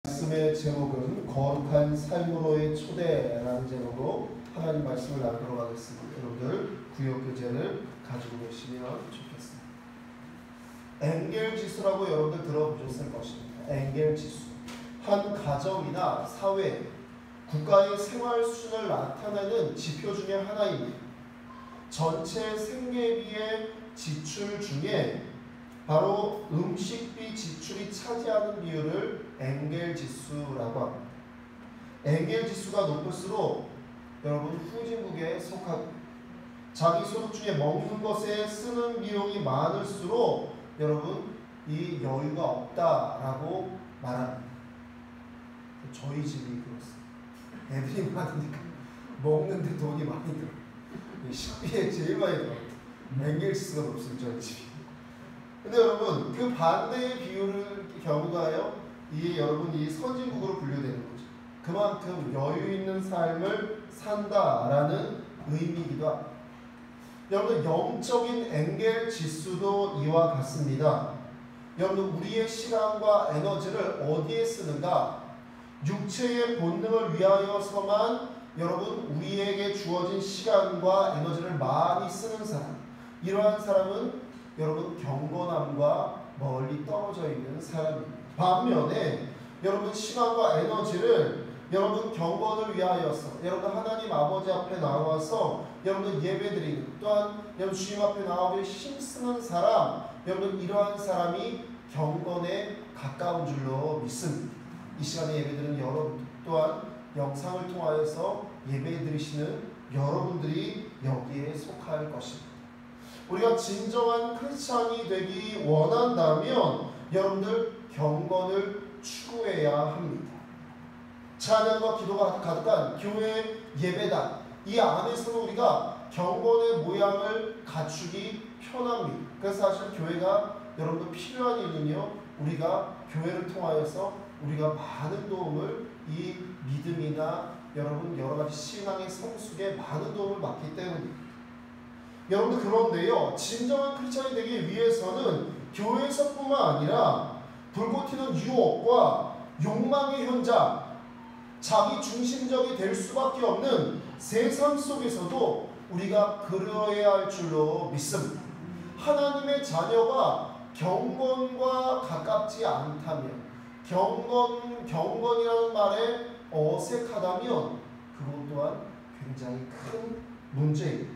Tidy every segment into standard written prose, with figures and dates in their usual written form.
말씀의 제목은 거룩한 삶으로의 초대라는 제목으로 하나님 말씀을 나누도록 하겠습니다. 여러분들 구역교재를 가지고 계시면 좋겠습니다. 엥겔지수라고 여러분들 들어보셨을 것입니다. 엥겔지수. 한 가정이나 사회, 국가의 생활 수준을 나타내는 지표 중에 하나입니다. 전체 생계비의 지출 중에 바로 음식비 지출이 차지하는 비율을 엥겔지수라고 합니다. 엥겔지수가 높을수록 여러분 후진국에 속하고 자기 소득 중에 먹는 것에 쓰는 비용이 많을수록 여러분 이 여유가 없다라고 말합니다. 저희 집이 그렇습니다. 애들이 많으니까 먹는데 돈이 많이 들어요. 식비에 제일 많이 들어요. 엥겔지수가 높습니다. 저희 집이. 근데 여러분 그 반대의 비율의 경우가요, 여러분 이 선진국으로 분류되는 거죠. 그만큼 여유 있는 삶을 산다라는 의미이기도 합니다. 여러분 영적인 엥겔 지수도 이와 같습니다. 여러분 우리의 시간과 에너지를 어디에 쓰는가? 육체의 본능을 위하여서만 여러분 우리에게 주어진 시간과 에너지를 많이 쓰는 사람, 이러한 사람은 여러분 경건함과 멀리 떨어져 있는 사람입니다. 반면에 여러분 시간과 에너지를 여러분 경건을 위하여서 여러분 하나님 아버지 앞에 나와서 여러분 예배드리는, 또한 여러분 주님 앞에 나와 힘쓰는 사람, 여러분 이러한 사람이 경건에 가까운 줄로 믿습니다. 이 시간에 예배드리는 여러분, 또한 영상을 통하여서 예배드리시는 여러분들이 여기에 속할 것입니다. 우리가 진정한 크리스찬이 되기 원한다면 여러분들 경건을 추구해야 합니다. 찬양과 기도가 가득한 교회 예배당, 이 안에서는 우리가 경건의 모양을 갖추기 편합니다. 그래서 사실 교회가 여러분들 필요한 이유는요, 우리가 교회를 통하여서 우리가 많은 도움을 이 믿음이나 여러분 여러가지 신앙의 성숙에 많은 도움을 받기 때문입니다. 여러분 그런데요, 진정한 크리스찬이 되기 위해서는 교회에서뿐만 아니라 불꽃 튀는 유혹과 욕망의 현장, 자기 중심적이 될 수밖에 없는 세상 속에서도 우리가 그러해야 할 줄로 믿습니다. 하나님의 자녀가 경건과 가깝지 않다면, 경건이라는 말에 어색하다면 그것 또한 굉장히 큰 문제입니다.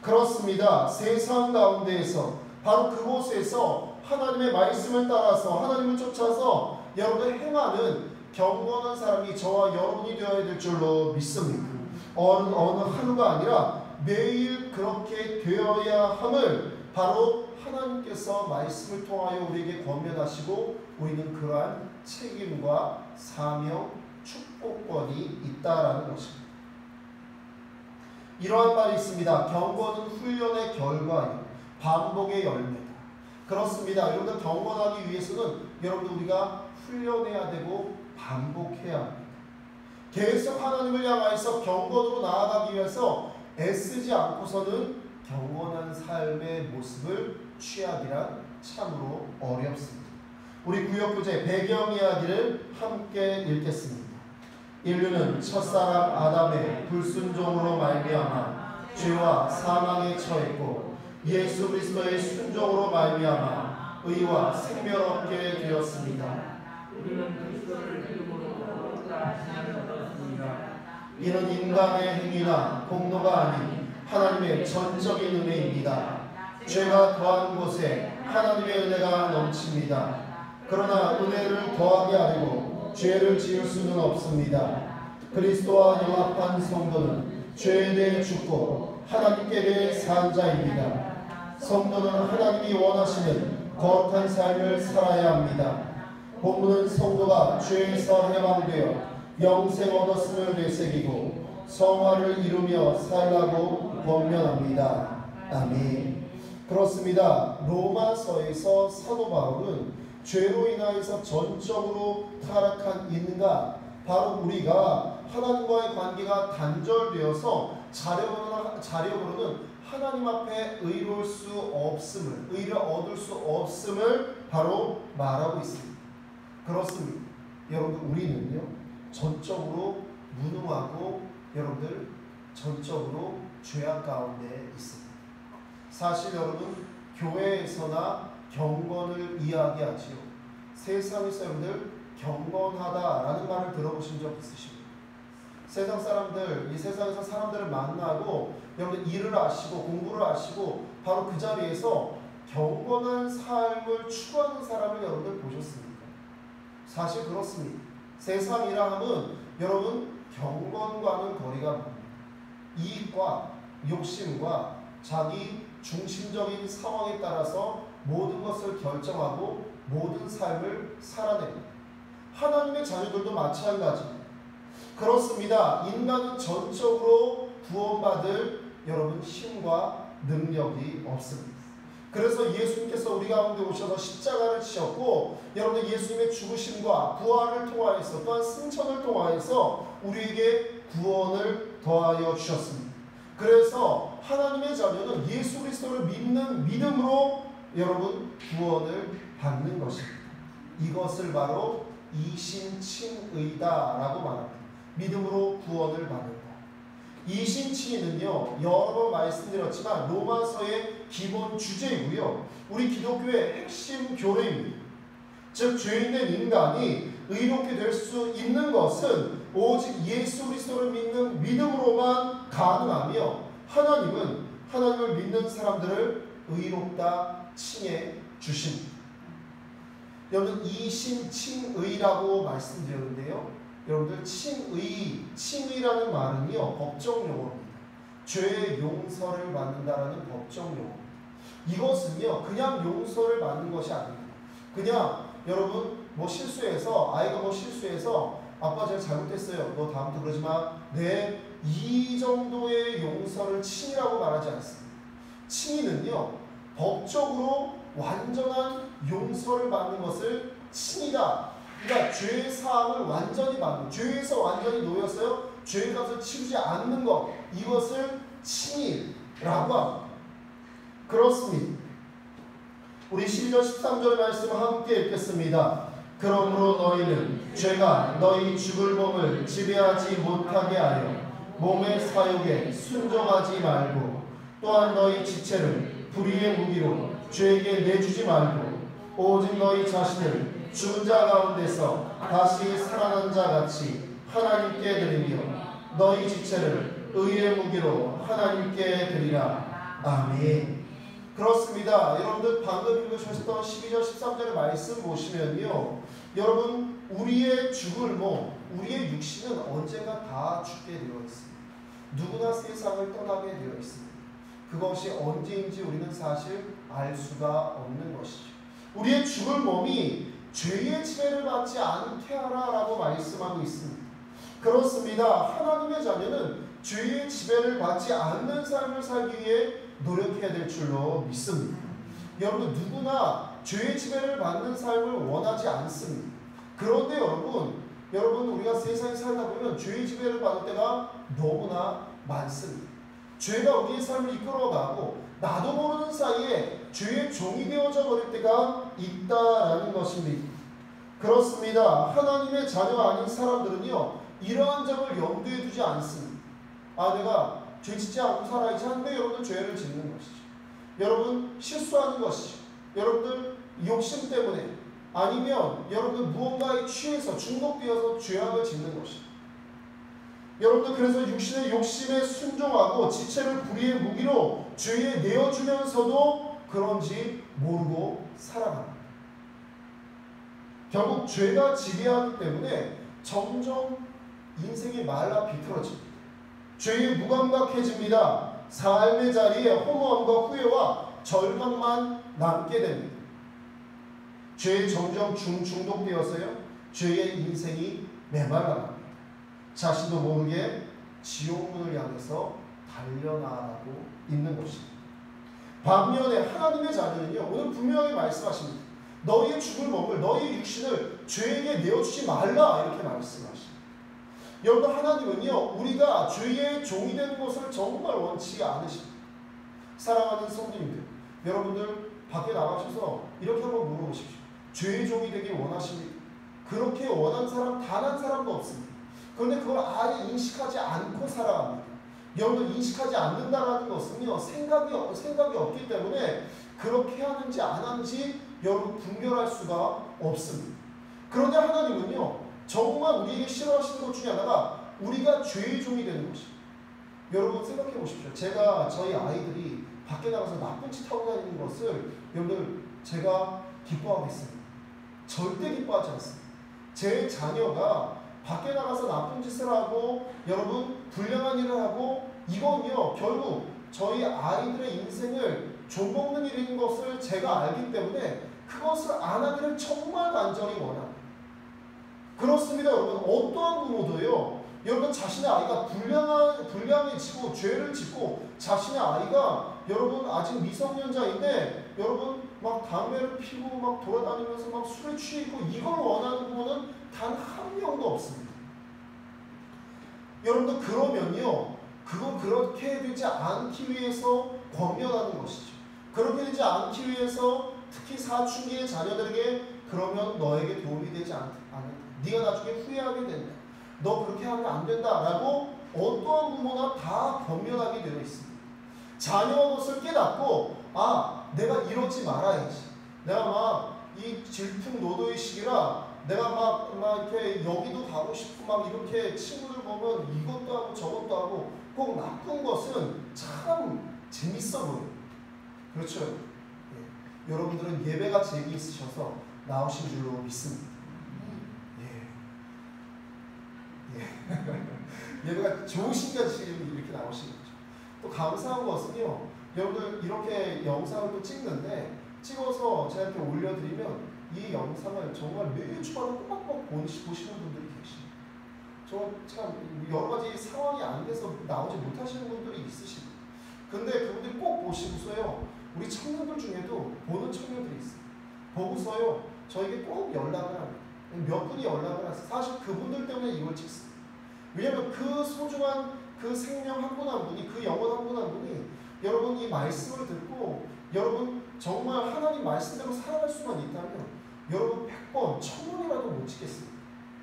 그렇습니다. 세상 가운데에서 바로 그곳에서 하나님의 말씀을 따라서 하나님을 쫓아서 여러분을 행하는 경건한 사람이 저와 여러분이 되어야 될 줄로 믿습니다. 어느 하루가 아니라 매일 그렇게 되어야 함을 바로 하나님께서 말씀을 통하여 우리에게 권면하시고 우리는 그러한 책임과 사명, 축복권이 있다라는 것입니다. 이러한 말이 있습니다. 경건은 훈련의 결과예요. 반복의 열매다. 그렇습니다. 여러분들 경건하기 위해서는 여러분들 우리가 훈련해야 되고 반복해야 합니다. 계속 하나님을 향하여서 경건으로 나아가기 위해서 애쓰지 않고서는 경건한 삶의 모습을 취하기란 참으로 어렵습니다. 우리 구역교재 배경 이야기를 함께 읽겠습니다. 인류는 첫사람 아담의 불순종으로 말미암아 죄와 사망에 처했고 예수 그리스도의 순종으로 말미암아 의와 생명 얻게 되었습니다. 이는 인간의 행위나 공로가 아닌 하나님의 전적인 은혜입니다. 죄가 더한 곳에 하나님의 은혜가 넘칩니다. 그러나 은혜를 더하게 하려고 죄를 지을 수는 없습니다. 그리스도와 연합한 성도는 죄에 대해 죽고 하나님께 대해 산 자입니다. 성도는 하나님이 원하시는 거룩한 삶을 살아야 합니다. 본문은 성도가 죄에서 해방되어 영생 얻었음을 되새기고 성화를 이루며 살라고 권면합니다. 아멘. 그렇습니다. 로마서에서 사도 바울은 죄로 인하여서 전적으로 타락한 인간, 바로 우리가 하나님과의 관계가 단절되어서 자력으로는 하나님 앞에 의로울 수 없음을, 의를 얻을 수 없음을 바로 말하고 있습니다. 그렇습니다. 여러분들 우리는요 전적으로 무능하고 여러분들 전적으로 죄악 가운데 있습니다. 사실 여러분 교회에서나 경건을 이야기하지요. 세상에서 여러분들 경건하다라는 말을 들어보신 적 있으십니까? 세상 사람들, 이 세상에서 사람들을 만나고 여러분 일을 하시고 공부를 하시고 바로 그 자리에서 경건한 삶을 추구하는 사람을 여러분들 보셨습니까? 사실 그렇습니다. 세상이라 함은 여러분 경건과는 거리가 멉니다. 이익과 욕심과 자기 중심적인 상황에 따라서 모든 것을 결정하고 모든 삶을 살아냅니다. 하나님의 자녀들도 마찬가지입니다. 그렇습니다. 인간은 전적으로 구원받을 여러분 힘과 능력이 없습니다. 그래서 예수님께서 우리 가운데 오셔서 십자가를 지셨고 여러분 예수님의 죽으심과 부활을 통하여서 또한 승천을 통하여서 우리에게 구원을 더하여 주셨습니다. 그래서 하나님의 자녀는 예수 그리스도를 믿는 믿음으로 여러분 구원을 받는 것입니다. 이것을 바로 이신칭의다라고 말합니다. 믿음으로 구원을 받는다. 이신칭의는요 여러 번 말씀드렸지만 로마서의 기본 주제이고요. 우리 기독교의 핵심 교리입니다. 즉 죄인된 인간이 의롭게 될 수 있는 것은 오직 예수 그리스도를 믿는 믿음으로만 가능하며 하나님은 하나님을 믿는 사람들을 의롭다 칭해 주십니다. 여러분 이신칭의라고 말씀드렸는데요. 여러분들 칭의라는 말은요 법정 용어입니다. 죄의 용서를 받는다라는 법정 용어입니다. 이것은요 그냥 용서를 받는 것이 아닙니다. 그냥 여러분 뭐 실수해서 아이가 뭐 실수해서 아빠 제가 잘못했어요. 너 다음부터 그러지 마. 네, 이 정도의 용서를 칭의라고 말하지 않습니다. 칭의는요 법적으로 완전한 용서를 받는 것을 칭의다. 그러니까 죄의 사함을 완전히 받는, 죄에서 완전히 놓였어요. 죄의 값을 치르지 않는 것, 이것을 칭의라고 합니다. 그렇습니다. 우리 12절 13절 말씀 함께 읽겠습니다. 그러므로 너희는 죄가 너희 죽을 몸을 지배하지 못하게 하여 몸의 사욕에 순종하지 말고 또한 너희 지체를 불의의 무기로 죄에게 내주지 말고 오직 너희 자신을 죽은 자 가운데서 다시 살아난 자 같이 하나님께 드리며 너희 지체를 의의 무기로 하나님께 드리라. 아멘. 그렇습니다. 여러분들 방금 읽으셨던 12절 13절의 말씀 보시면요 여러분 우리의 죽을 몸, 우리의 육신은 언젠가 다 죽게 되어 있습니다. 누구나 세상을 떠나게 되어 있습니다. 그것이 언제인지 우리는 사실 알 수가 없는 것이죠. 우리의 죽을 몸이 죄의 지배를 받지 않게 하라라고 말씀하고 있습니다. 그렇습니다. 하나님의 자녀는 죄의 지배를 받지 않는 삶을 살기 위해 노력해야 될 줄로 믿습니다. 여러분 누구나 죄의 지배를 받는 삶을 원하지 않습니다. 그런데 여러분 우리가 세상에 살다 보면 죄의 지배를 받을 때가 너무나 많습니다. 죄가 우리의 삶을 이끌어가고 나도 모르는 사이에 죄의 종이 되어져 버릴 때가 있다라는 것입니다. 그렇습니다. 하나님의 자녀 아닌 사람들은요 이러한 점을 염두에 두지 않습니다. 아 내가 죄 짓지 않고 살아야지 하는데 여러분들 죄를 짓는 것이죠. 여러분 실수하는 것이죠. 여러분들 욕심 때문에 아니면 여러분들 무언가에 취해서 중독되어서 죄악을 짓는 것이죠. 여러분들 그래서 육신의 욕심에 순종하고 지체를 불의의 무기로 죄에 내어주면서도 그런지 모르고 살아갑니다. 결국 죄가 지배하기 때문에 점점 인생이 말라 비틀어집니다. 죄에 무감각해집니다. 삶의 자리에 허무함과 후회와 절망만 남게 됩니다. 죄에 점점 중독되어서요 죄의 인생이 메말라갑니다. 자신도 모르게 지옥문을 향해서 달려나가고 있는 것입니다. 반면에 하나님의 자녀는요 오늘 분명하게 말씀하십니다. 너희의 죽을 몸을 너희의 육신을 죄에게 내어주지 말라 이렇게 말씀하십니다. 여러분 하나님은요 우리가 죄의 종이 되는 것을 정말 원치 않으십니다. 사랑하는 성도님들 여러분들 밖에 나가셔서 이렇게 한번 물어보십시오. 죄의 종이 되길 원하십니까? 그렇게 원하는 사람 단 한 사람도 없습니다. 그런데 그걸 아예 인식하지 않고 살아갑니다. 여러분 인식하지 않는다라는 것은요 생각이 없기 때문에 그렇게 하는지 안 하는지 여러분 분별할 수가 없습니다. 그런데 하나님은요 정말 우리에게 싫어하시는 것 중에 하나가 우리가 죄의 종이 되는 것입니다. 여러분 생각해 보십시오. 제가 저희 아이들이 밖에 나가서 나쁜 짓 하고 다니는 것을 여러분들 제가 기뻐하겠습니다. 절대 기뻐하지 않습니다. 제 자녀가 밖에 나가서 나쁜 짓을 하고 여러분 불량한 일을 하고 이건요 결국 저희 아이들의 인생을 좀먹는 일인 것을 제가 알기 때문에 그것을 안 하기를 정말 간절히 원합니다. 그렇습니다. 여러분 어떠한 부모도요 여러분 자신의 아이가 불량해지고 죄를 짓고 자신의 아이가 여러분 아직 미성년자인데 여러분 막 담배를 피고 막 돌아다니면서 막 술에 취해 있고 이걸 원하는 부모는 단 한 명도 없습니다. 여러분들 그러면요 그거 그렇게 되지 않기 위해서 권면하는 것이죠. 그렇게 되지 않기 위해서 특히 사춘기의 자녀들에게 그러면 너에게 도움이 되지 않는다. 네가 나중에 후회하게 된다. 너 그렇게 하면 안 된다라고 어떠한 부모나 다 권면하게 되어 있습니다. 자녀가 그것을 깨닫고 내가 이러지 말아야지. 내가 막 이 질풍노도의 시기라 내가 막 이렇게 여기도 가고 싶고 막 이렇게 친구들 보면 이것도 하고 저것도 하고 꼭 나쁜 것은 참 재밌어 보여요. 그렇죠? 예. 여러분들은 예배가 재미있으셔서 나오신 줄로 믿습니다. 예배가 좋으시니까 지금 이렇게 나오시는 거죠. 또 감사한 것은요 여러분들 이렇게 영상을 또 찍는데 찍어서 제가 이렇게 올려드리면 이 영상을 정말 매주마다 꼬박꼬박 보시는 분들이 계십니다. 참 여러 가지 상황이 안 돼서 나오지 못하시는 분들이 있으십니다. 근데 그분들이 꼭 보시고서요 우리 청년들 중에도 보는 청년들이 있어요. 보고서요 저에게 꼭 연락을 합니다. 몇 분이 연락을 하세요. 사실 그분들 때문에 이걸 찍습니다. 왜냐하면 그 소중한 그 생명 한 분 한 분이 그 영혼 한 분 한 분이 여러분 이 말씀을 듣고 여러분 정말 하나님 말씀대로 살아갈 수만 있다면 여러분 100번 1000번이라도 못 찍겠습니다.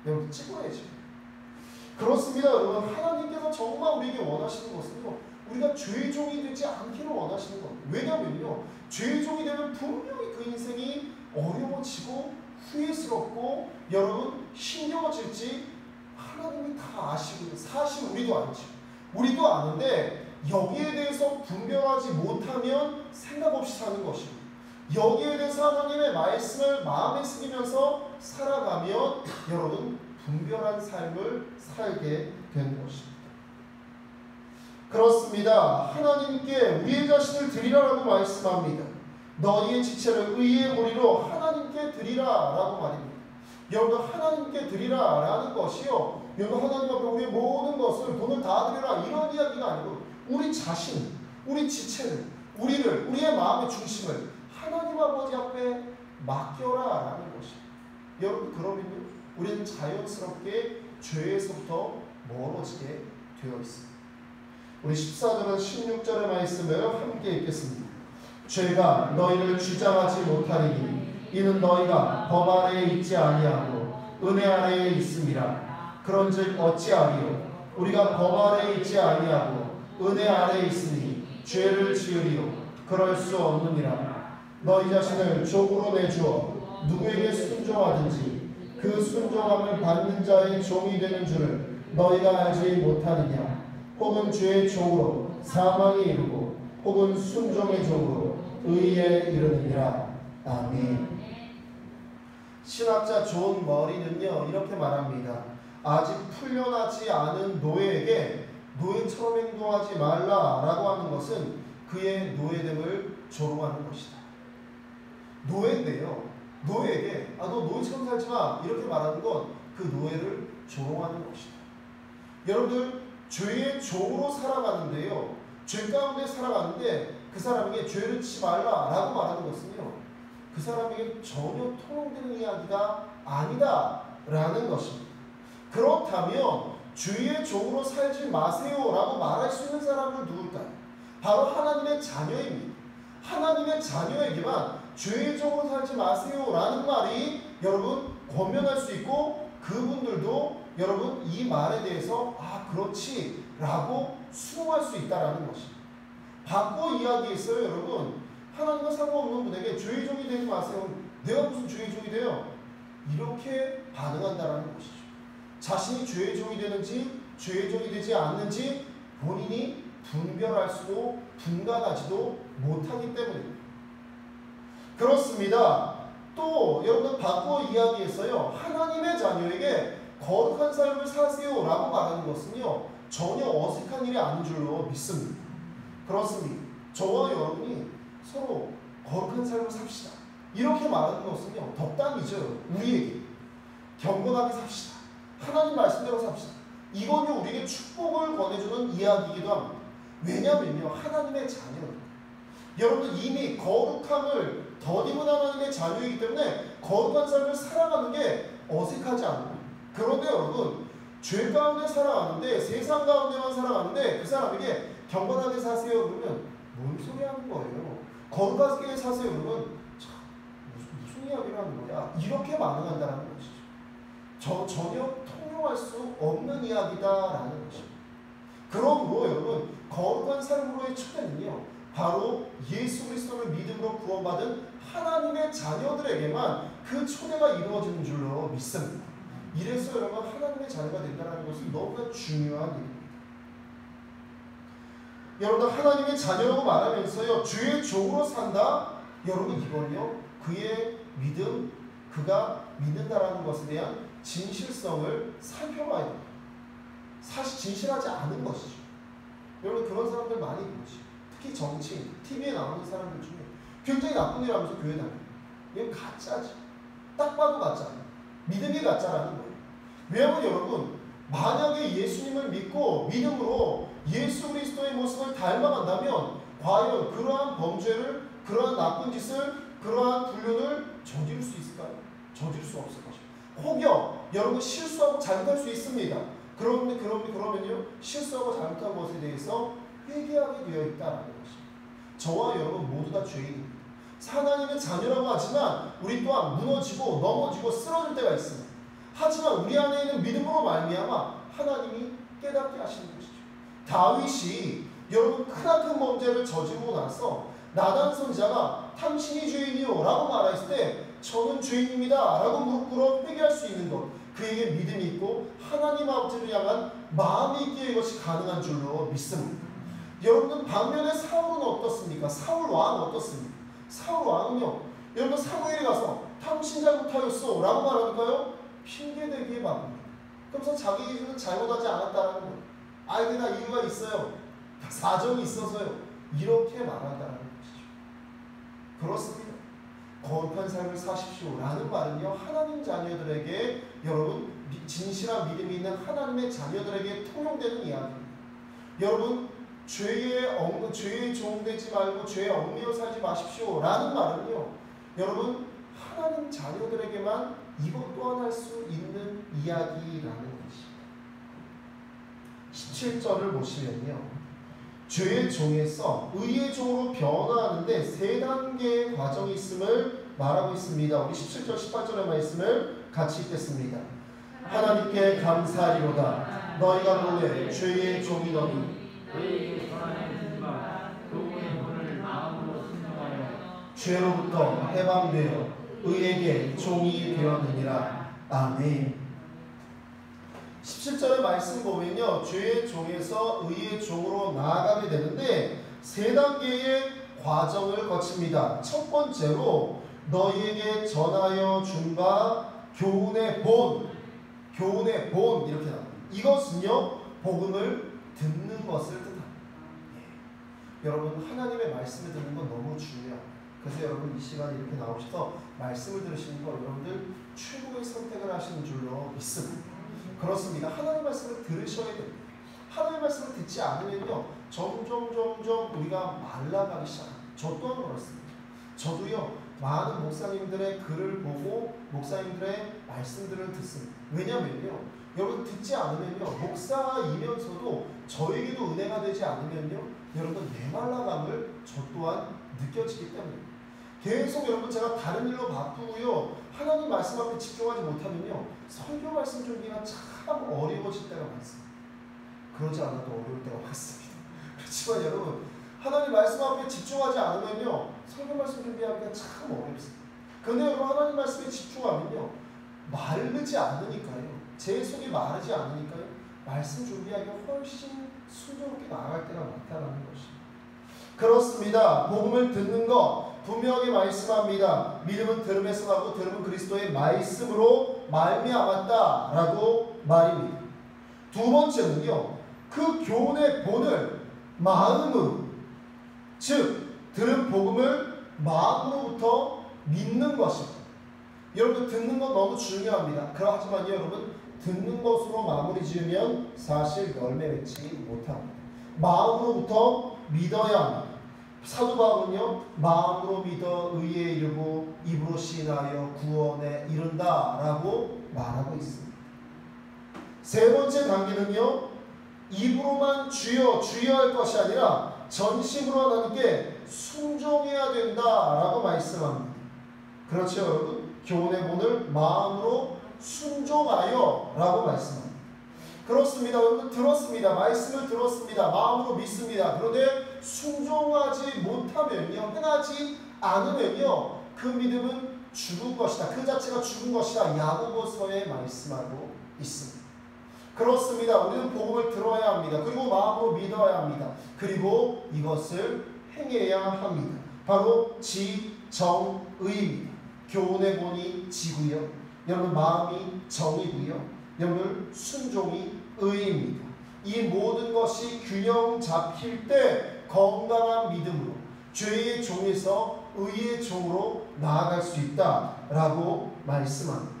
여러분 찍어야죠. 그렇습니다. 여러분 하나님께서 정말 우리에게 원하시는 것은요 우리가 죄의 종이 되지 않기를 원하시는 겁니다. 왜냐면요 죄의 종이 되면 분명히 그 인생이 어려워지고 후회스럽고 여러분 힘겨워질지 하나님이 다 아시고요. 사실 우리도 알죠. 우리도 아는데 여기에 대해서 분별하지 못하면 생각 없이 사는 것입니다. 여기에 대해서 하나님의 말씀을 마음에 새기면서 살아가면 여러분 분별한 삶을 살게 되는 것입니다. 그렇습니다. 하나님께 우리의 자신을 드리라라고 말씀합니다. 너희의 지체를 의의 무리로 하나님께 드리라라고 말입니다. 여러분 하나님께 드리라라는 것이요 여러분 하나님 앞에 우리의 모든 것을 돈을 다 드리라 이런 이야기가 아니고 우리 자신, 우리 지체를, 우리의 마음의 중심을 하나님 아버지 앞에 맡겨라라는 것입니다. 여러분 그러면요 우리는 자연스럽게 죄에서부터 멀어지게 되어 있습니다. 우리 14절과 16절의 말씀을 함께 읽겠습니다. 죄가 너희를 주장하지 못하리니 이는 너희가 법 아래에 있지 아니하고 은혜 아래에 있음이라. 그런즉 어찌하리요 우리가 법 아래에 있지 아니하고 은혜 아래에 있으니 죄를 지으리요 그럴 수 없느니라. 너희 자신을 종으로 내주어 누구에게 순종하든지 그 순종함을 받는 자의 종이 되는 줄을 너희가 알지 못하느냐. 혹은 죄의 종으로 사망에 이르고 혹은 순종의 종으로 의에 이르느니라. 아멘. 신학자 존 머리는요 이렇게 말합니다. 아직 풀려나지 않은 노예에게 노예처럼 행동하지 말라라고 하는 것은 그의 노예됨을 조롱하는 것이다. 노예인데요 노예에게 너 노예처럼 살지마 이렇게 말하는 건 그 노예를 조롱하는 것이다. 여러분들 죄의 종으로 살아가는데요 죄 가운데 살아가는데 그 사람에게 죄를 짓지 말라라고 말하는 것은요 그 사람에게 전혀 통용되는 이야기가 아니다라는 것입니다. 그렇다면 죄의 종으로 살지 마세요라고 말할 수 있는 사람은 누굴까요? 바로 하나님의 자녀입니다. 하나님의 자녀에게만 죄의 종으로 살지 마세요라는 말이 여러분 권면할 수 있고 그분들도 여러분 이 말에 대해서 그렇지 라고 수긍할 수 있다라는 것입니다. 바꿔 이야기했어요. 여러분 하나님과 상관없는 분에게 죄의 종이 되지 마세요. 내가 무슨 죄의 종이 돼요? 이렇게 반응한다라는 것이죠. 자신이 죄의 종이 되는지 죄의 종이 되지 않는지 본인이 분별할 수도 분간하지도 못하기 때문입니다. 그렇습니다. 또 여러분 바꿔 이야기했어요. 하나님의 자녀에게 거룩한 삶을 사세요 라고 말하는 것은요 전혀 어색한 일이 아닌 줄로 믿습니다. 그렇습니다. 저와 여러분이 서로 거룩한 삶을 삽시다 이렇게 말하는 것은요 덕담이죠. 우리에게 경건하게 삽시다. 하나님 말씀대로 삽시다. 이건요 우리에게 축복을 권해주는 이야기이기도 합니다. 왜냐면요 하나님의 자녀는 여러분 이미 거룩함을 덧입은 하나님의 자녀이기 때문에 거룩한 삶을 살아가는 게 어색하지 않아요. 그런데 여러분 죄 가운데 살아가는데 세상 가운데만 살아가는데 그 사람에게 경건하게 사세요 그러면 뭔 소리 하는 거예요. 거룩하게 사세요 그러면 참 무슨 이야기를 하는 거야. 이렇게 반응한다는 것이죠. 전혀 통용할 수 없는 이야기다라는 것입니다. 그러므로 여러분 거룩한 삶으로의 초대는요 바로 예수 그리스도를 믿음으로 구원받은 하나님의 자녀들에게만 그 초대가 이루어지는 줄로 믿습니다. 이래서 여러분 하나님의 자녀가 된다는 것은 너무나 중요한 일입니다. 여러분 하나님의 자녀라고 말하면서요 주의 종으로 산다. 여러분 이건요 그의 믿음 그가 믿는다라는 것에 대한 진실성을 살펴봐야 됩니다. 사실 진실하지 않은 것이죠. 여러분 그런 사람들 많이 보시죠. 특히 정치인, TV에 나오는 사람들 중에 굉장히 나쁜 일 하면서 교회 다녀요. 이건 가짜지. 딱 봐도 가짜. 믿음이 가짜라는 거예요. 왜냐하면 여러분 만약에 예수님을 믿고 믿음으로 예수 그리스도의 모습을 닮아간다면 과연 그러한 범죄를 그러한 나쁜 짓을 그러한 불륜을 저지를 수 있을까요? 저지를 수 없을 것입니다. 혹여 여러분 실수하고 잘못할 수 있습니다. 그러면요 실수하고 잘못한 것에 대해서 회개하게 되어 있다는 것입니다. 저와 여러분 모두 다 죄인입니다. 하나님의 자녀라고 하지만 우리 또한 무너지고 넘어지고 쓰러질 때가 있습니다. 하지만 우리 안에 있는 믿음으로 말미암아 하나님이 깨닫게 하시는 것이죠. 다윗이 여러분 크나큰 범죄를 저지르고 나서 나단 선지자가 당신이 죄인이요 라고 말했을 때 저는 죄인입니다 라고 무릎 꿇어 회개할 수 있는 것, 그에게 믿음이 있고 하나님 아버지를 향한 마음이 있기에 이것이 가능한 줄로 믿습니다. 여러분 반면에 사울은 어떻습니까? 사울 왕은 어떻습니까? 사울 왕은요 여러분 사무엘이 가서 당신 잘못하였어 라고 말하니까요 핑계대기에 바쁩니다. 그러면서 자기는 잘못하지 않았다는 거예요. 그나 이유가 있어요. 사정이 있어서요. 이렇게 말한다는 것이죠. 그렇습니다. 거룩한 삶을 사십시오 라는 말은요 하나님 자녀들에게 여러분 진실한 믿음이 있는 하나님의 자녀들에게 통용되는 이야기입니다. 여러분 죄의 종 되지 말고 죄에 얽매여 살지 마십시오 라는 말은요 여러분 하나님 자녀들에게만 이것 또한 할 수 있는 이야기라는 것입니다. 17절을 보시면요 죄의 종에서 의의 종으로 변화하는데 세 단계의 과정이 있음을 말하고 있습니다. 우리 17절 18절의 말씀을 같이 읽겠습니다. 하나님께 감사하리로다. 너희가 본래 죄의 종이더니 죄로부터 해방되어 의에게 종이 되었느니라. 아멘. 17절의 말씀 보면요 죄의 종에서 의의 종으로 나아가게 되는데 세 단계의 과정을 거칩니다. 첫 번째로 너희에게 전하여 준 바 교훈의 본 이렇게 나옵니다. 이것은요 복음을 듣는 것을 뜻합니다. 여러분 하나님의 말씀을 듣는 건 너무 중요합니다. 그래서 여러분 이 시간에 이렇게 나오셔서 말씀을 들으시는 거 여러분들 최고의 선택을 하시는 줄로 믿습니다. 그렇습니다. 하나님 말씀을 들으셔야 됩니다. 하나님 말씀을 듣지 않으면요 점점 우리가 말라가기 시작합니다. 저 또한 그렇습니다. 저도요 많은 목사님들의 글을 보고 목사님들의 말씀들을 듣습니다. 왜냐면요 여러분 듣지 않으면요 목사이면서도 저에게도 은혜가 되지 않으면요 여러분 메말라감을 저 또한 느껴지기 때문입니다. 계속 여러분 제가 다른 일로 바쁘고요. 하나님 말씀 앞에 집중하지 못하면요. 설교 말씀 준비가 참 어려워질 때가 많습니다. 그러지 않아도 어려울 때가 많습니다. 그렇지만 여러분 하나님 말씀 앞에 집중하지 않으면요. 설교 말씀 준비하기가 참 어렵습니다. 그런데 여러분 하나님 말씀에 집중하면요. 마르지 않으니까요. 제 속이 마르지 않으니까요. 말씀 준비하기가 훨씬 순조롭게 나아갈 때가 많다는 것입니다. 그렇습니다. 복음을 듣는 것 분명하게 말씀합니다. 믿음은 들음에서 나고 들음은 그리스도의 말씀으로 말미암았다라고 말입니다. 두 번째는요. 그 교훈의 본을 마음으로 즉 들은 복음을 마음으로부터 믿는 것입니다. 여러분 듣는 것 너무 중요합니다. 그렇지만요 여러분 듣는 것으로 마무리 지으면 사실 열매 맺지 못합니다. 마음으로부터 믿어야 합니다. 사도 바울은요 마음으로 믿어 의에 이르고 입으로 시인하여 구원에 이른다라고 말하고 있습니다. 세 번째 단계는요 입으로만 주여 주여 할 것이 아니라 전심으로 하나님께 순종해야 된다라고 말씀합니다. 그렇죠 여러분? 교훈의 본을 마음으로 순종하여 라고 말씀합니다. 그렇습니다. 여러분 들었습니다. 말씀을 들었습니다. 마음으로 믿습니다. 그런데 순종하지 못하면요 행하지 않으면요 그 믿음은 죽은 것이다. 그 자체가 죽은 것이다. 야고보서에 말씀하고 있습니다. 그렇습니다. 우리는 복음을 들어야 합니다. 그리고 마음으로 믿어야 합니다. 그리고 이것을 행해야 합니다. 바로 지정의입니다. 교훈의 본이 지고요. 여러분 마음이 정이고요. 여러분 순종이 의입니다. 이 모든 것이 균형 잡힐 때 건강한 믿음으로 죄의 종에서 의의 종으로 나아갈 수 있다라고 말씀합니다.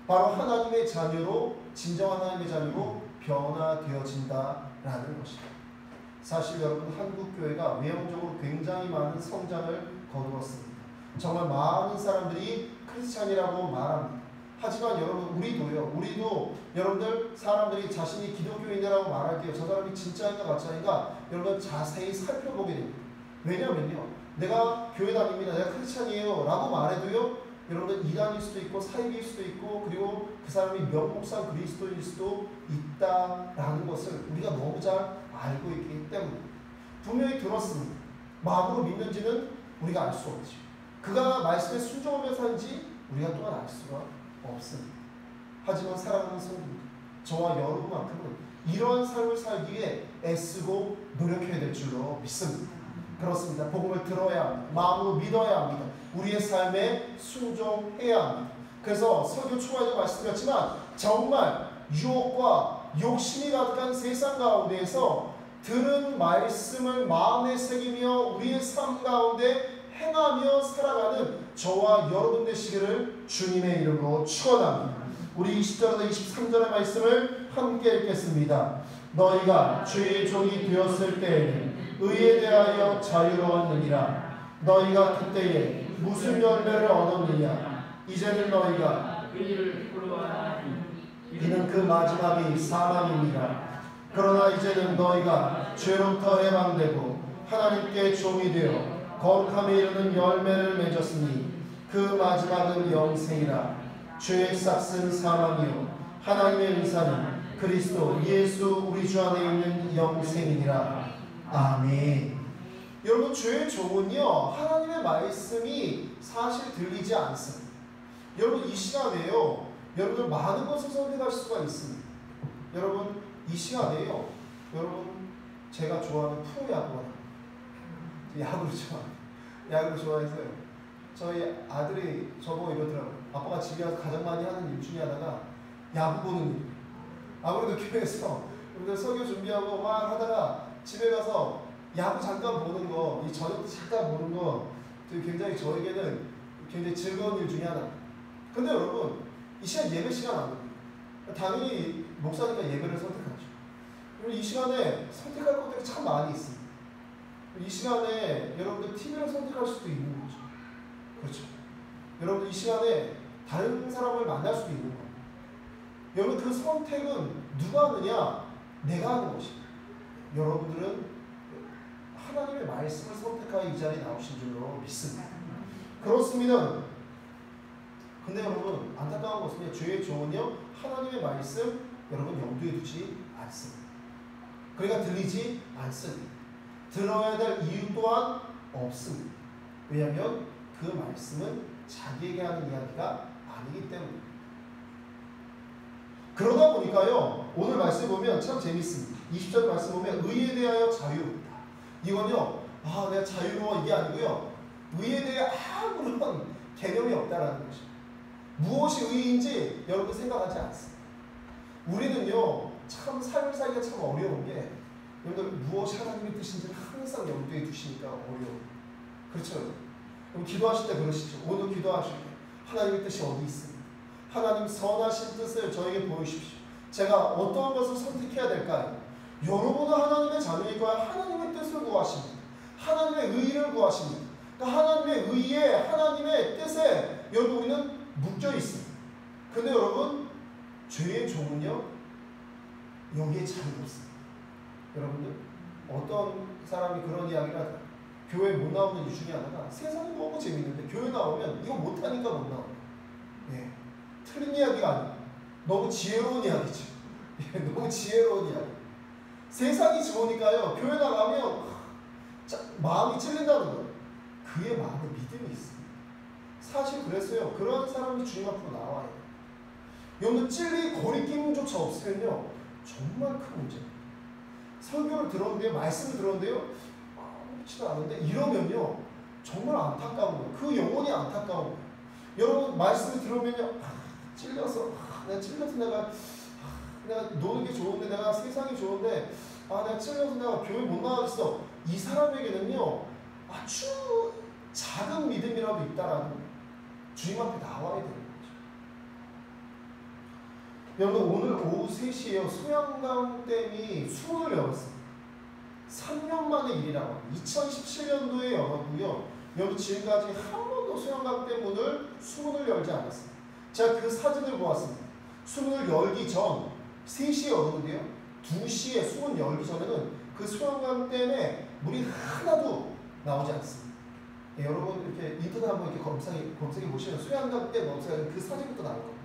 바로 하나님의 자녀로 진정한 하나님의 자녀로 변화되어진다라는 것입니다. 사실 여러분 한국교회가 외형적으로 굉장히 많은 성장을 거두었습니다. 정말 많은 사람들이 크리스찬이라고 말합니다. 하지만 여러분 우리도 여러분들 사람들이 자신이 기독교인이라고 말할 때 저 사람이 진짜인가 가짜인가 여러분 자세히 살펴보게 됩니다. 왜냐면요 내가 교회 다닙니다. 내가 크리스찬이에요 라고 말해도요 여러분들 이단일 수도 있고 사입일 수도 있고 그리고 그 사람이 명목상 그리스도인일 수도 있다라는 것을 우리가 너무 잘 알고 있기 때문에 분명히 들었습니다. 마음으로 믿는지는 우리가 알 수 없죠. 그가 말씀에 순종하면서 하는지 우리가 또한 알 수가 없습니다. 하지만 사랑하는 성도들 저와 여러분만큼은 이러한 삶을 살기 위해 애쓰고 노력해야 될 줄로 믿습니다. 그렇습니다. 복음을 들어야 합니다. 마음으로 믿어야 합니다. 우리의 삶에 순종해야 합니다. 그래서 설교 초반에도 말씀드렸지만 정말 유혹과 욕심이 가득한 세상 가운데에서 들은 말씀을 마음에 새기며 우리의 삶 가운데 행하며 살아가는 저와 여러분 되시기를 주님의 이름으로 축원합니다. 우리 20절에서 23절의 말씀을 함께 읽겠습니다. 너희가 주의 종이 되었을 때에는 의에 대하여 자유로웠느니라. 너희가 그때에 무슨 열매를 얻었느냐. 이제는 너희가 의를 부러워하니 이는 그 마지막이 사망입니다. 그러나 이제는 너희가 죄로부터 해방되고 하나님께 종이 되어 거룩함에 이르는 열매를 맺었으니 그 마지막은 영생이라. 죄의 싹은 사망이요 하나님의 은사는 그리스도 예수 우리 주 안에 있는 영생이니라. 아멘. 여러분 죄의 종은요 하나님의 말씀이 사실 들리지 않습니다. 여러분 이 시간에요 여러분들 많은 것을 선택할 수가 있습니다. 여러분 이 시간에요 여러분 제가 좋아하는 프로야구가 야구를 좋아해서요. 저희 아들이 저보고 이러더라고요. 아빠가 집에 와서 가장 많이 하는 일 중에 하나가 야구 보는 일. 아무래도 교회에서 여러분들 설교 준비하고 막 하다가 집에 가서 야구 잠깐 보는 거, 이 저녁 잠깐 보는 거 굉장히 저에게는 굉장히 즐거운 일 중에 하나. 근데 여러분 이 시간 예배 시간 아닙니다. 당연히 목사니까 예배를 선택하죠. 그리고 이 시간에 선택할 것들이 참 많이 있습니다. 이 시간에 여러분들 TV를 선택할 수도 있는 거죠. 그렇죠. 여러분들 이 시간에 다른 사람을 만날 수도 있는 거예요. 여러분 그 선택은 누가 하느냐? 내가 하는 것입니다. 여러분들은 하나님의 말씀을 선택하여 이 자리에 나오신 줄로 믿습니다. 그렇습니다. 근데 여러분 안타까운 것은요, 죄의 종은요 하나님의 말씀 여러분 염두에 두지 않습니다. 그러니까 들리지 않습니다. 들어야 될 이유 또한 없습니다. 왜냐하면 그 말씀은 자기에게 하는 이야기가 아니기 때문입니다. 그러다 보니까요, 오늘 말씀 보면 참 재밌습니다. 20절 말씀 보면 의에 대하여 자유롭다. 이건요, 내가 자유로워 이게 아니고요, 의에 대해 아무런 개념이 없다라는 것입니다. 무엇이 의인지 여러분 생각하지 않습니다. 우리는요, 참 삶을 살기가 참 어려운 게, 여러분들 무엇이 하나님의 뜻인지를 항상 염두에 두시니까 어려워요. 그렇죠? 그럼 기도하실 때 그러시죠. 오늘 기도하실 때 하나님의 뜻이 어디 있습니까? 하나님 선하신 뜻을 저에게 보여주십시오. 제가 어떠한 것을 선택해야 될까요? 여러분은 하나님의 자녀이고야 하나님의 뜻을 구하십니다. 하나님의 의를 구하십니다. 그러니까 하나님의 의에, 하나님의 뜻에 여러분 우리는 묶여 있습니다. 근데 여러분 죄의 종은요 여기에 자유가 없습니다. 여러분들 어떤 사람이 그런 이야기를 하죠. 교회 못 나오는 이유 중에 하나가 세상이 너무 재밌는데 교회 나오면 이거 못하니까 못 나온다. 예, 틀린 이야기가 아니고 너무 지혜로운 이야기죠. 너무 지혜로운 이야기. 세상이 좋으니까요 교회 나가면 마음이 찔린다는 거예요. 그의 마음에 믿음이 있습니다. 사실 그랬어요. 그런 사람이 주님 앞으로 나와야 돼요. 여러분 찔리 거리낌조차 없으면요 정말 큰 문제입니다. 설교를 들었는데요, 말씀을 들었는데요, 그렇지도 않은데 이러면요 정말 안타까운 거예요. 그 영혼이 안타까운 거예요. 여러분 말씀을 들으면요, 찔려서 내가 노는 게 좋은데, 내가 세상이 좋은데, 내가 찔려서 내가 교회 못 나가겠어. 이 사람에게는요 아주 작은 믿음이라도 있다라는 거예요. 주님 앞에 나와야 되는 거죠. 여러분 오늘 오후 3시에요 소양강댐이 수문을 열었습니다. 3년 만의 일이라고 합니다. 2017년도에 열었고요. 여러분 지금까지 한 번도 소양강댐 수문을 열지 않았습니다. 제가 그 사진을 보았습니다. 수문을 열기 전 3시에 열었는데요, 2시에 수문 열기 전에는 그 소양강댐에 물이 하나도 나오지 않습니다. 예, 여러분 이렇게 인터넷 한번 이렇게 검색해 보시면 소양강댐 검색하면 그 사진부터 나올 겁니다.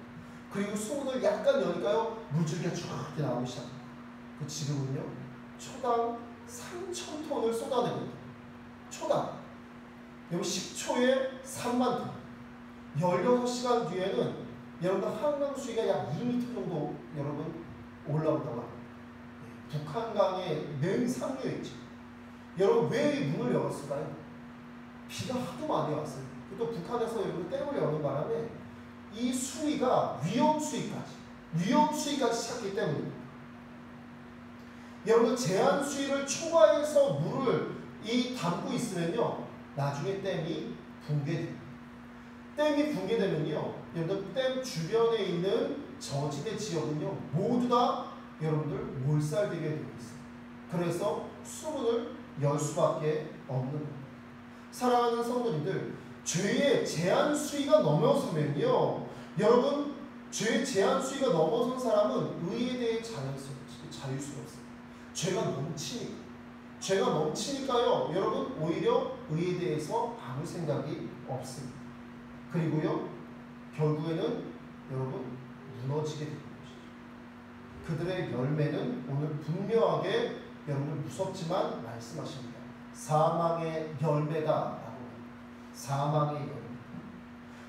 그리고 수문을 약간 여니까요 물줄기가 쭉 이렇게 나오기 시작합니다. 그 지금은요 초당 3,000톤을 쏟아냅니다. 초당. 여러분 10초에 3만 톤. 16시간 뒤에는 여러분 한강 수위가 약 2m 정도 여러분 올라온다고 합니다. 북한강의 맨 상류에 있죠. 여러분 왜 문을 열었을까요? 비가 하도 많이 왔어요. 또 북한에서 여러분 댐을 여는 바람에 이 수위가 위험 수위까지 찼기 때문입니다. 여러분 제한 수위를 초과해서 물을 담고 있으면요 나중에 댐이 붕괴됩니다. 댐이 붕괴되면요 여러분 댐 주변에 있는 저지대 지역은요 모두 다 여러분들 몰살되게 되어 있습니다. 그래서 수문을 열 수밖에 없는 겁니다. 사랑하는 성도님들, 죄의 제한 수위가 넘어서면요 여러분 죄의 제한 수위가 넘어선 사람은 의에 대해 자유스럽습니다. 죄가 넘치니까요 여러분 오히려 의에 대해서 아무 생각이 없습니다. 그리고요 결국에는 여러분 무너지게 됩니다. 그들의 열매는 오늘 분명하게 여러분 무섭지만 말씀하십니다. 사망의 열매다라고. 사망의 열매.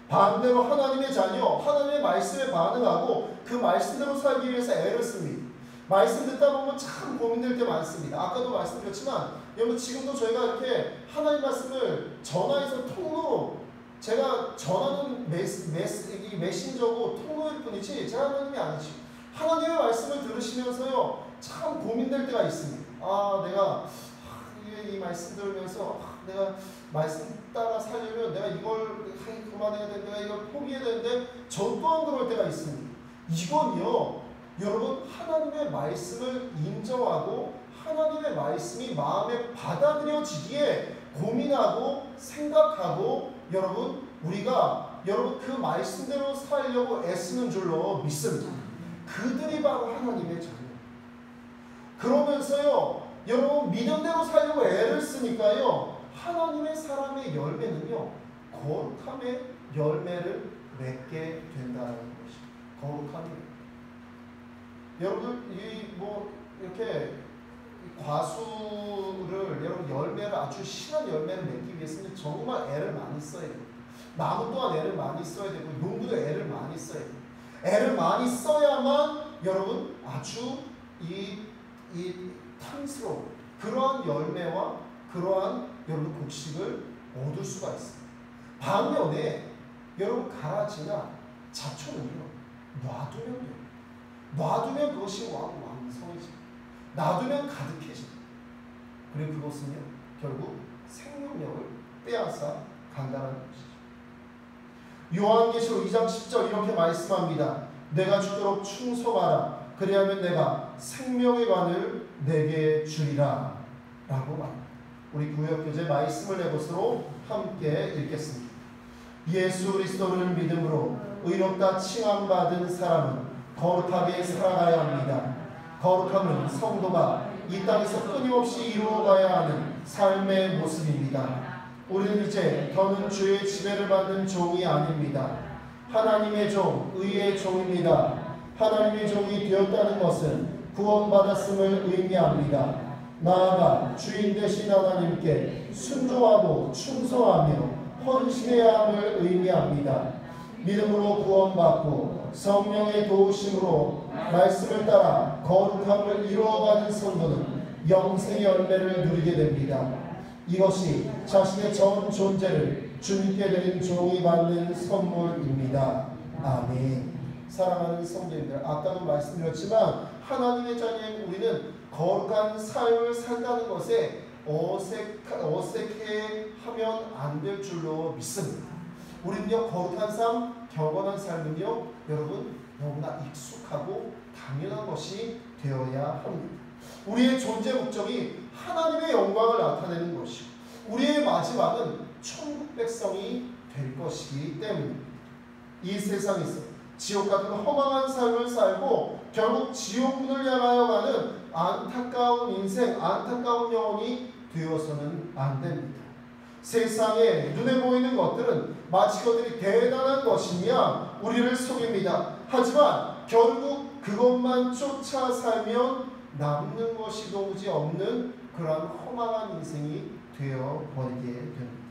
반대로 하나님의 자녀, 하나님의 말씀에 반응하고 그 말씀대로 살기 위해서 애를 씁니다. 말씀 듣다 보면 참 고민될 때 많습니다. 아까도 말씀드렸지만 여러분 지금도 저희가 이렇게 하나님 말씀을 전화해서 통로로 제가 전하는 메신저고 통로일 뿐이지 제가 하나님이 아니지. 하나님의 말씀을 들으시면서요 참 고민될 때가 있습니다. 내가 이 말씀 들으면서 내가 말씀 따라 살려면 내가 이걸 그만해야 되는데, 내가 이걸 포기해야 되는데 저 또한 그럴 때가 있습니다. 이건요 여러분 하나님의 말씀을 인정하고 하나님의 말씀이 마음에 받아들여지기에 고민하고 생각하고 여러분 우리가 여러분 그 말씀대로 살려고 애쓰는 줄로 믿습니다. 그들이 바로 하나님의 자녀. 그러면서요 여러분 믿음대로 살려고 애를 쓰니까요 하나님의 사람의 열매는요 거룩함의 열매를 맺게 된다는 것입니다. 거룩함이. 여러분 이렇게 과수를 여러분 열매를 아주 실한 열매를 맺기 위해서는 정말 애를 많이 써야 돼요. 나무 또한 애를 많이 써야 되고 농부도 애를 많이 써야 돼요. 애를 많이 써야만 여러분 아주 이 탐스러운 그러한 열매와 그러한 여러분 곡식을 얻을 수가 있습니다. 반면에 여러분 가라지나 잡초는요 놔두면 돼요. 놔두면 그것이 왕성해집니다. 놔두면 가득해집니다. 그리고 그것은요 결국 생명력을 빼앗아 간다는 것이죠. 요한계시록 2장 10절 이렇게 말씀합니다. 내가 죽도록 충성하라. 그리하면 내가 생명의 관을 내게 주리라 라고 말합니다. 우리 구역교재 말씀을 내 것으로 함께 읽겠습니다. 예수 그리스도를 믿음으로 의롭다 칭함받은 사람은 거룩하게 살아가야 합니다. 거룩함은 성도가 이 땅에서 끊임없이 이루어가야 하는 삶의 모습입니다. 우리는 이제 더는 주의 지배를 받는 종이 아닙니다. 하나님의 종, 의의 종입니다. 하나님의 종이 되었다는 것은 구원받았음을 의미합니다. 나아가 주인 되신 하나님께 순종하고 충성하며 헌신해야 함을 의미합니다. 믿음으로 구원받고 성령의 도우심으로 말씀을 따라 거룩함을 이루어가는 성도는 영생의 열매를 누리게 됩니다. 이것이 자신의 전 존재를 주님께 드린 종이 받는 선물입니다. 아멘. 사랑하는 성도님들, 아까도 말씀드렸지만 하나님의 자녀인 우리는 거룩한 삶을 산다는 것에 어색해하면 안 될 줄로 믿습니다. 우리는요 거룩한 삶, 경건한 삶은요 여러분 너무나 익숙하고 당연한 것이 되어야 합니다. 우리의 존재 목적이 하나님의 영광을 나타내는 것이고 우리의 마지막은 천국 백성이 될 것이기 때문입니다. 이 세상에서 지옥 같은 허망한 삶을 살고 결국 지옥문을 향하여 가는 안타까운 인생, 안타까운 영혼이 되어서는 안 됩니다. 세상에 눈에 보이는 것들은 마치 그들이 대단한 것이며 우리를 속입니다. 하지만 결국 그것만 쫓아 살면 남는 것이 도무지 없는 그러한 허망한 인생이 되어버리게 됩니다.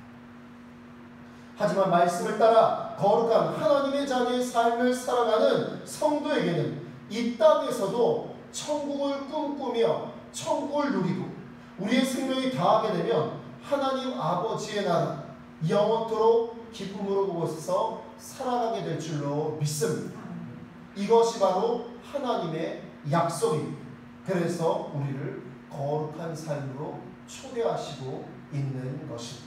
하지만 말씀을 따라 거룩한 하나님의 자녀의 삶을 살아가는 성도에게는 이 땅에서도 천국을 꿈꾸며 천국을 누리고 우리의 생명이 다하게 되면 하나님 아버지의 나라 영원토록 기쁨으로 그곳에서 살아가게 될 줄로 믿습니다. 이것이 바로 하나님의 약속입니다. 그래서 우리를 거룩한 삶으로 초대하시고 있는 것입니다.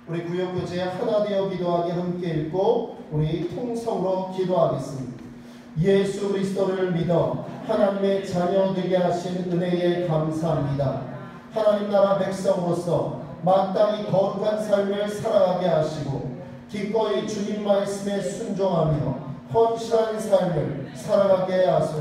우리 구역교제 하나 되어 기도하기 함께 읽고 우리 통성으로 기도하겠습니다. 예수 그리스도를 믿어 하나님의 자녀 되게 하신 은혜에 감사합니다. 하나님 나라 백성으로서 마땅히 거룩한 삶을 살아가게 하시고 기꺼이 주님 말씀에 순종하며 헌신한 삶을 살아가게 하소서.